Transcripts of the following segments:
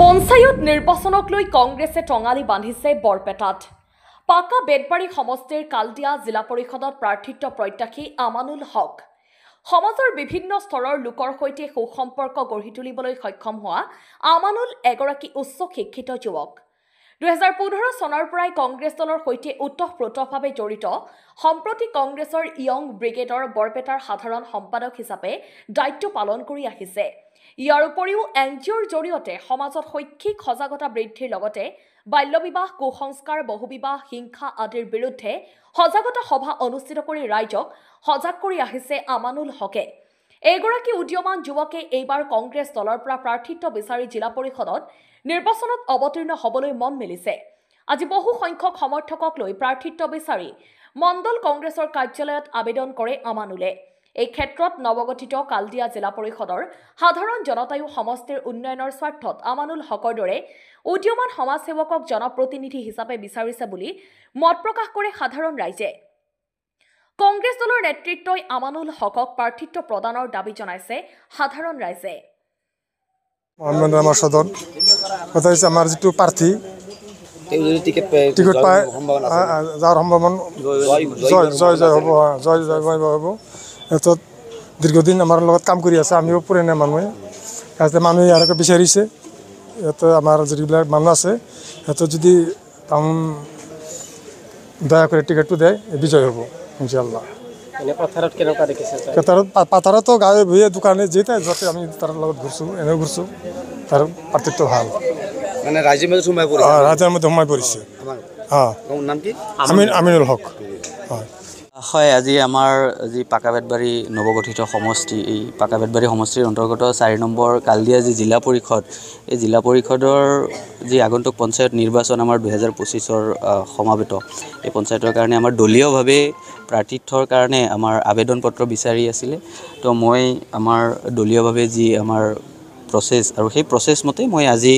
পঞ্চায়ত নিৰ্বাচনক লৈ কংগ্ৰেছে টঙালি বান্ধিছে বৰপেটাত। পাকা বেদবাৰী সমষ্টিৰ কালদিয়া জিলা পৰিষদত প্ৰাৰ্থিত্ব প্ৰত্যাশী আমানুল হক সমাজৰ বিভিন্ন স্তৰৰ লোকৰ সৈতে সুসম্পৰ্ক গঢ়ি তুলিবলৈ সক্ষম হোৱা আমানুল এগৰাকী উচ্চ শিক্ষিত যুৱক। 2015 চনৰ পৰাই কংগ্ৰেছ দলৰ সৈতে ওতঃপ্ৰোতভাৱে জড়িত। সম্প্ৰতি কংগ্ৰেছৰ ইয়ং ব্ৰিগেডৰ বৰপেটাৰ সাধাৰণ সম্পাদক হিচাপে দায়িত্ব পালন কৰি আহিছে। ইয়াৰ উপৰিও এনজিঅ'ৰ জৰিয়তে সমাজত শৈক্ষিক সজাগতা বৃদ্ধিৰ লগতে বাল্যবিবাহ, কুসংস্কাৰ, বহুবিবাহ, হিংসা আদিৰ বিৰুদ্ধে সজাগতা সভা অনুষ্ঠিত কৰি ৰাইজক সজাগ কৰি আহিছে আমানুল হকে। এগৰাকী উদীয়মান যুৱকে এইবাৰ কংগ্ৰেছ দলৰ পৰা প্ৰাৰ্থিত্ব বিচাৰি জিলা পৰিষদত নিৰ্বাচনত অৱতীৰ্ণ হ'বলৈ মন মেলিছে। আজি বহু সংখ্যক সমৰ্থকক লৈ প্ৰাৰ্থিত্ব বিচাৰি মণ্ডল কংগ্ৰেছৰ কাৰ্যালয়ত আবেদন কৰে আমানুলে। এই ক্ষেত্ৰত নৱগঠিত কালদিয়া জিলা পৰিষদৰ সাধাৰণ জনতায়ো সমষ্টিৰ উন্নয়নৰ স্বাৰ্থত আমানুল হকৰ দৰে উদীয়মান সমাজসেৱকক জনপ্ৰতিনিধি হিচাপে বিচাৰিছে বুলি মত প্ৰকাশ কৰে সাধাৰণ ৰাইজে। কংগ্ৰেছ দলৰ নেতৃত্বই আমানুল হকক প্ৰাৰ্থিত্ব প্ৰদানৰ দাবী জনাইছে সাধাৰণ ৰাইজে। আমাৰ সদন কথা হচ্ছে আমাৰ যেটো প্ৰাৰ্থী টিকিট পায় যাৰ সম্ভাবনা জয় হব। এত দীৰ্ঘদিন আমাৰ লগত কাম কৰি আছে, আমিও পুৰণা মানুহে মানুহে ইয়াৰকে বিচাৰিছে। ইয়াতে আমাৰ যিবিলাক মানুহ আছে সিহঁতে যদি টাউন দয়া কৰি টিকেটটো দিয়ে বিজয় হ'ব ইনশাআল্লাহ। পাথাৰতো গাঁৱে ভূঞে দোকানে যেতে যাতে আমি তাৰ লগত ঘূৰছোঁ, এনেও ঘূৰছোঁ, তাৰ পাৰ্থক্য ভাল মানে ৰাইজৰ মধ্যে সোমাই পৰিছে। আমিনুল হক। হয়, আজি আমাৰ যি পাকা বেদবাৰী নৱগঠিত সমষ্টি, এই পাকা বেদবাৰী সমষ্টিৰ অন্তৰ্গত 4 নম্বৰ কালদিয়া যি জিলা পৰিষদ, এই জিলা পৰিষদৰ যি আগন্তুক পঞ্চায়ত নিৰ্বাচন আমাৰ 2025ৰ সমাবেত, এই পঞ্চায়তৰ কাৰণে আমাৰ দলীয়ভাৱে প্ৰাৰ্থিত্বৰ কাৰণে আমাৰ আবেদন পত্ৰ বিচাৰি আছিলে। তো মই আমাৰ দলীয়ভাৱে যি আমাৰ প্ৰচেছ আৰু সেই প্ৰচেছ মতে মই আজি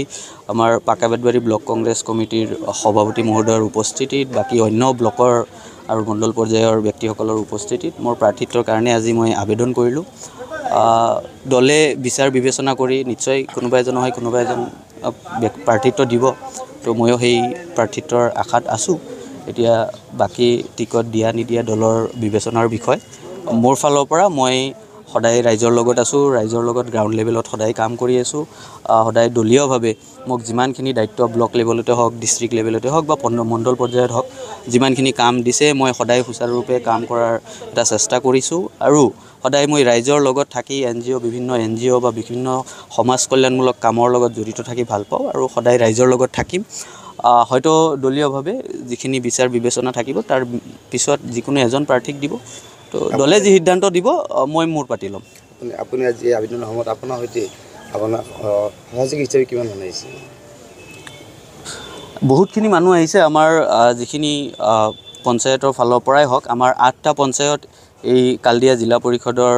আমাৰ পাকা বেদবাৰী ব্লক কংগ্ৰেছ কমিটিৰ সভাপতি মহোদয়ৰ উপস্থিতিত, বাকী অন্য ব্লকৰ আৰু মণ্ডল পৰ্যায়ৰ ব্যক্তিসকলৰ উপস্থিতিত মোৰ প্ৰাৰ্থিত্বৰ কাৰণে আজি মই আবেদন কৰিলোঁ। দলে বিচাৰ বিবেচনা কৰি নিশ্চয় কোনোবা এজন নহয় কোনোবা এজন প্ৰাৰ্থিত্ব দিব। তো ময়ো সেই প্ৰাৰ্থিত্বৰ আশাত আছোঁ। এতিয়া বাকী টিকট দিয়া নিদিয়া দলৰ বিবেচনাৰ বিষয়। মোৰ ফালৰ পৰা মই সদায় ৰাইজৰ লগত আছোঁ, ৰাইজৰ লগত গ্ৰাউণ্ড লেভেলত সদায় কাম কৰি আছোঁ। সদায় দলীয়ভাৱে মোক যিমানখিনি দায়িত্ব ব্লক লেভেলতে হওক, ডিষ্ট্ৰিক্ট লেভেলতে হওক বা মণ্ডল পৰ্যায়ত হওক, যিমানখিনি কাম দিছে মই সদায় সুচাৰুৰূপে কাম কৰাৰ এটা চেষ্টা কৰিছোঁ। আৰু সদায় মই ৰাইজৰ লগত থাকি বিভিন্ন NGO বা বিভিন্ন সমাজ কল্যাণমূলক কামৰ লগত জড়িত থাকি ভাল পাওঁ আৰু সদায় ৰাইজৰ লগত থাকিম। হয়তো দলীয়ভাৱে যিখিনি বিচাৰ বিবেচনা থাকিব তাৰ পিছত যিকোনো এজন প্ৰাৰ্থীক দিব। তো দলে যি সিদ্ধান্ত দিব মই মোৰ পাতি ল'ম। আপুনি আজি আবেদনৰ সময়ত আপোনাৰ সৈতে আপোনাৰ সহযোগী হিচাপে কিমান মানুহ আহিছে? বহুতখিনি মানুহ আহিছে। আমাৰ যিখিনি পঞ্চায়তৰ ফালৰ পৰাই হওক, আমাৰ 8টা পঞ্চায়ত এই কালদিয়া জিলা পৰিষদৰ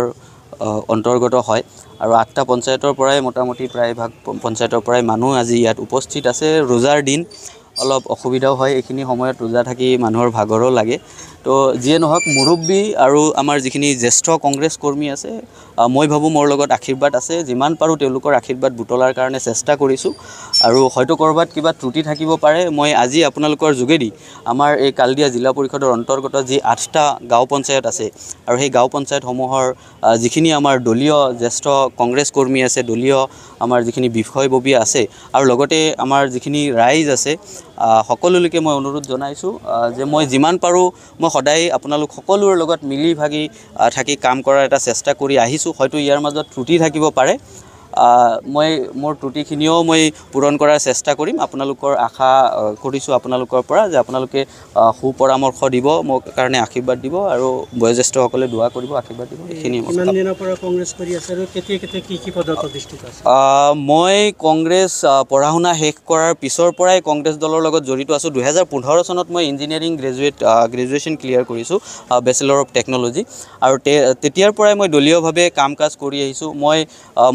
অন্তৰ্গত হয় আৰু 8টা পঞ্চায়তৰ পৰাই মোটামুটি প্ৰায়ভাগ পঞ্চায়তৰ পৰাই মানুহ আজি ইয়াত উপস্থিত আছে। ৰোজাৰ দিন, অলপ অসুবিধাও হয় এইখিনি সময়ত, ৰোজা থাকি মানুহৰ ভাগৰো লাগে। তো যিয়ে নহওক, মুৰব্বী আৰু আমাৰ যিখিনি জ্যেষ্ঠ কংগ্ৰেছ কৰ্মী আছে, মই ভাবোঁ মোৰ লগত আশীৰ্বাদ আছে। যিমান পাৰোঁ তেওঁলোকৰ আশীৰ্বাদ বুটলাৰ কাৰণে চেষ্টা কৰিছোঁ আৰু হয়তো ক'ৰবাত কিবা ত্ৰুটি থাকিব পাৰে। মই আজি আপোনালোকৰ যোগেদি আমাৰ এই কালদিয়া জিলা পৰিষদৰ অন্তৰ্গত যি 8টা গাঁও পঞ্চায়ত আছে আৰু সেই গাঁও পঞ্চায়তসমূহৰ যিখিনি আমাৰ দলীয় জ্যেষ্ঠ কংগ্ৰেছ কৰ্মী আছে, দলীয় আমাৰ যিখিনি বিষয়ববীয়া আছে আৰু লগতে আমাৰ যিখিনি ৰাইজ আছে, সকলোলৈকে মই অনুৰোধ জনাইছোঁ যে মই যিমান পাৰোঁ মই সদায় আপোনালোক সকলোৰে লগত মিলি ভাগি থাকি কাম কৰাৰ এটা চেষ্টা কৰি আহিছোঁ। হয়তো ইয়াৰ মাজত ত্ৰুটি থাকিব পাৰে, মই মোৰ ত্ৰুটিখিনিও মই পূৰণ কৰাৰ চেষ্টা কৰিম। আপোনালোকৰ আশা কৰিছোঁ আপোনালোকৰ পৰা যে আপোনালোকে সুপৰামৰ্শ দিব, মোৰ কাৰণে আশীৰ্বাদ দিব আৰু বয়োজ্যেষ্ঠসকলে দোৱা কৰিব, আশীৰ্বাদ দিব। এইখিনি মই কংগ্ৰেছ পঢ়া শুনা শেষ কৰাৰ পিছৰ পৰাই কংগ্ৰেছ দলৰ লগত জড়িত আছোঁ। 2015 চনত মই ইঞ্জিনিয়াৰিং গ্ৰেজুৱেশ্যন ক্লিয়াৰ কৰিছোঁ, বেচেলৰ অফ টেকন'লজি, আৰু তেতিয়াৰ পৰাই মই দলীয়ভাৱে কাম কাজ কৰি আহিছোঁ। মই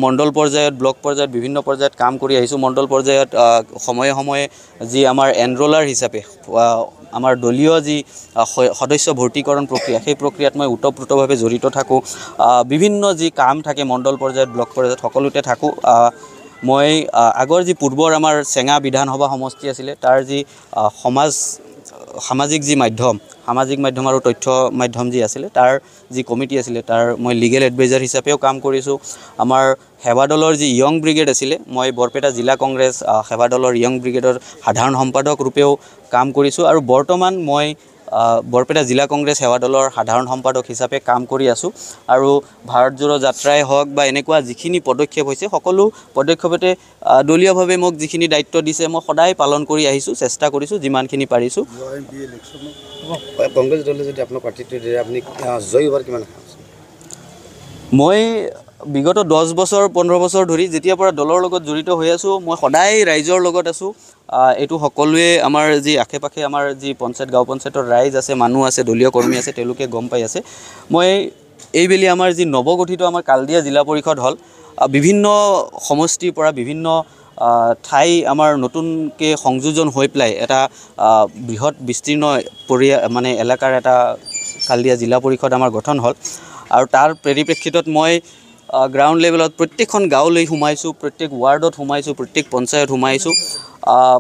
মণ্ডল পৰ্যায়ত, ব্লক পৰ্যায়ত, বিভিন্ন পৰ্যায়ত কাম কৰি আহিছোঁ। মণ্ডল পৰ্যায়ত সময়ে সময়ে যি আমাৰ এনৰোলাৰ হিচাপে আমাৰ দলীয় যি সদস্য ভৰ্তিকৰণ প্ৰক্ৰিয়া, সেই প্ৰক্ৰিয়াত মই ওতঃপ্ৰোতভাৱে জড়িত থাকোঁ। বিভিন্ন যি কাম থাকে মণ্ডল পৰ্যায়ত, ব্লক পৰ্যায়ত সকলোতে থাকোঁ। মই আগৰ যি পূৰ্বৰ আমাৰ চেঙা বিধানসভা সমষ্টি আছিলে তাৰ যি সামাজিক যি সামাজিক মাধ্যম আৰু তথ্য মাধ্যম যি আছিলে তাৰ যি কমিটি আছিলে তাৰ মই লিগেল এডভাইজাৰ হিচাপেও কাম কৰিছোঁ। আমাৰ সেৱা দলৰ যি য়ং ব্ৰিগেড আছিলে মই বৰপেটা জিলা কংগ্ৰেছ সেৱা দলৰ য়ং ব্ৰিগেডৰ সাধাৰণ সম্পাদক ৰূপেও কাম কৰিছোঁ আৰু বৰ্তমান মই বৰপেটা জিলা কংগ্ৰেছ সেৱা দলৰ সাধাৰণ সম্পাদক হিচাপে কাম কৰি আছোঁ। আৰু ভাৰত জোড়ো যাত্ৰাই হওক বা এনেকুৱা যিখিনি পদক্ষেপ হৈছে সকলো পদক্ষেপতে দলীয়ভাৱে মোক যিখিনি দায়িত্ব দিছে মই সদায় পালন কৰি আহিছোঁ, চেষ্টা কৰিছোঁ যিমানখিনি পাৰিছোঁ। কংগ্ৰেছ দলে যদি আপোনাৰ প্ৰাৰ্থিত্ব দিয়ে আপুনি জয়ী হোৱাৰ কিমান আশা আছে? মই বিগত 10 বছৰ 15 বছৰ ধৰি যেতিয়াৰ পৰা দলৰ লগত জড়িত হৈ আছোঁ মই সদায় ৰাইজৰ লগত আছোঁ। এইটো সকলোৱে আমাৰ যি আশে পাশে আমাৰ যি পঞ্চায়ত গাঁও পঞ্চায়তৰ ৰাইজ আছে, মানুহ আছে, দলীয় কৰ্মী আছে, তেওঁলোকে গম পাই আছে। মই এইবেলি আমাৰ যি নৱগঠিত আমাৰ কালদিয়া জিলা পৰিষদ হ'ল বিভিন্ন সমষ্টিৰ পৰা বিভিন্ন ঠাই আমাৰ নতুনকৈ সংযোজন হৈ পেলাই এটা বৃহৎ বিস্তীৰ্ণ মানে এলেকাৰ এটা কালদিয়া জিলা পৰিষদ আমাৰ গঠন হ'ল। আৰু তাৰ পৰিপ্ৰেক্ষিতত মই গ্ৰাউণ্ড লেভেলত প্ৰত্যেকখন গাঁৱলৈ সোমাইছোঁ, প্ৰত্যেক ৱাৰ্ডত সোমাইছোঁ, প্ৰত্যেক পঞ্চায়ত সোমাইছোঁ,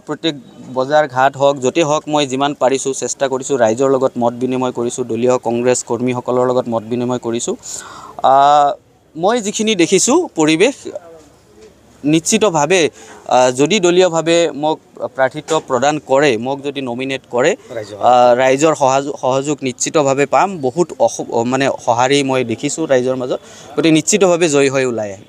প্ৰত্যেক বজাৰ ঘাট হওক য'তেই হওক মই যিমান পাৰিছোঁ চেষ্টা কৰিছোঁ, ৰাইজৰ লগত মত বিনিময় কৰিছোঁ, দলীয় কংগ্ৰেছ কৰ্মীসকলৰ লগত মত বিনিময় কৰিছোঁ। মই যিখিনি দেখিছোঁ পৰিৱেশ নিশ্চিতভাৱে যদি দলীয়ভাৱে মোক প্ৰাৰ্থিত্ব প্ৰদান কৰে, মোক যদি নমিনেট কৰে, ৰাইজৰ সহযোগ নিশ্চিতভাৱে পাম। বহুত মানে সঁহাৰি মই দেখিছোঁ ৰাইজৰ মাজত, গতিকে নিশ্চিতভাৱে জয়ী হৈ ওলাই আহিম।